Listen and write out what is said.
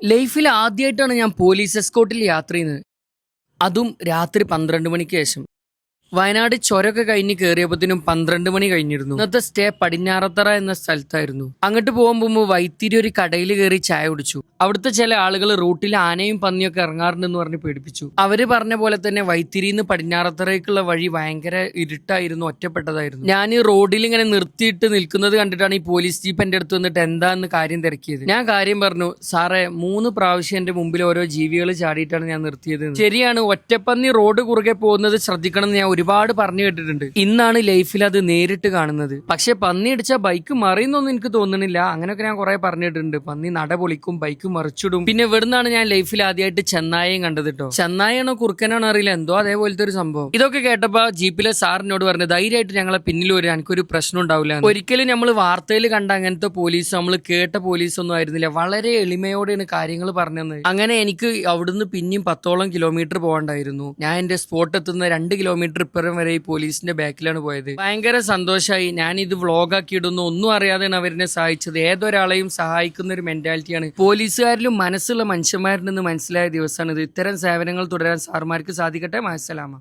ലൈഫിൽ ആദ്യമായിട്ടാണ് ഞാൻ പോലീസ് എസ്കോർട്ടിൽ യാത്ര ചെയ്യുന്നത്. അതും രാത്രി 12 മണിക്ക് ശേഷം. വയനാട് ചുരമൊക്കെ കഴിഞ്ഞ് കയറിയപ്പോഴത്തേനും 12 മണി കഴിഞ്ഞിരുന്നു. ഇന്നത്തെ സ്റ്റേ പടിഞ്ഞാറത്തറ എന്ന സ്ഥലത്തായിരുന്നു. അങ്ങോട്ട് പോകുമ്പോൾ വൈത്തിരി ഒരു കടയിൽ കയറി ചായ കുടിച്ചു. അവിടുത്തെ ചില ആളുകൾ റൂട്ടിൽ ആനയും പന്നിയൊക്കെ ഇറങ്ങാറുണ്ടെന്ന് പറഞ്ഞ് പേടിപ്പിച്ചു. അവര് പറഞ്ഞ പോലെ തന്നെ വൈത്തിരിന്ന് പടിഞ്ഞാറത്തറയ്ക്കുള്ള വഴി ഭയങ്കര ഇരുട്ടായിരുന്നു, ഒറ്റപ്പെട്ടതായിരുന്നു. ഞാൻ ഈ റോഡിൽ ഇങ്ങനെ നിർത്തിയിട്ട് നിൽക്കുന്നത് കണ്ടിട്ടാണ് ഈ പോലീസ് ജീപ്പ് എന്റെ അടുത്ത് വന്നിട്ട് എന്താന്ന് കാര്യം തിരക്കിയത്. ഞാൻ കാര്യം പറഞ്ഞു, സാറേ 3 പ്രാവശ്യം എന്റെ മുമ്പിൽ ഓരോ ജീവികൾ ചാടിയിട്ടാണ് ഞാൻ നിർത്തിയത്. ശരിയാണ്, ഒറ്റപ്പന്നി റോഡ് കുറുകെ പോകുന്നത് ശ്രദ്ധിക്കണം എന്ന് ഞാൻ ഒരുപാട് പറഞ്ഞു കേട്ടിട്ടുണ്ട്. ഇന്നാണ് ലൈഫിൽ അത് നേരിട്ട് കാണുന്നത്. പക്ഷെ പന്നി അടിച്ച ബൈക്ക് മറിയുന്നൊന്നും എനിക്ക് തോന്നുന്നില്ല. അങ്ങനെയൊക്കെ ഞാൻ കുറെ പറഞ്ഞിട്ടുണ്ട്. പന്നി നട പൊളിക്കും, ബൈക്ക് മറിച്ചിടും. പിന്നെ ഇവിടുന്നാണ് ഞാൻ ലൈഫിൽ ആദ്യമായിട്ട് ചെന്നായയും കണ്ടത് കേട്ടോ. ചെന്നായാണോ കുറുക്കനാണോ അറിയില്ല, എന്തോ അതേപോലത്തെ ഒരു സംഭവം. ഇതൊക്കെ കേട്ടപ്പോ ജീപ്പിലെ സാറിനോട് പറഞ്ഞു, ധൈര്യമായിട്ട് ഞങ്ങളെ പിന്നിൽ വരും, എനിക്കൊരു പ്രശ്നം ഉണ്ടാവില്ല. ഒരിക്കലും നമ്മൾ വാർത്തയിൽ കണ്ട അങ്ങനത്തെ പോലീസ്, നമ്മൾ കേട്ട പോലീസ് ഒന്നും ആയിരുന്നില്ല. വളരെ എളിമയോടെയാണ് കാര്യങ്ങൾ പറഞ്ഞത്. അങ്ങനെ എനിക്ക് അവിടുന്ന് പിന്നെയും 10ഓളം കിലോമീറ്റർ പോകണ്ടായിരുന്നു. ഞാൻ എന്റെ സ്പോട്ട് എത്തുന്ന 2 കിലോമീറ്റർ ഇപ്പുറം വരെ ഈ പോലീസിന്റെ ബാക്കിലാണ് പോയത്. ഭയങ്കര സന്തോഷമായി. ഞാൻ ഇത് വ്ളോഗാക്കി ഇടുന്നു, ഒന്നും അറിയാതെയാണ് അവരെന്നെ സഹായിച്ചത്. ഏതൊരാളെയും സഹായിക്കുന്ന ഒരു മെന്റാലിറ്റിയാണ് പോലീസുകാരിലും മനസ്സുള്ള മനുഷ്യന്മാരുണ്ടെന്ന് മനസ്സിലായ ദിവസമാണിത്. ഇത്തരം സേവനങ്ങൾ തുടരാൻ സാർമാർക്ക് സാധിക്കട്ടെ. മാസലാമ.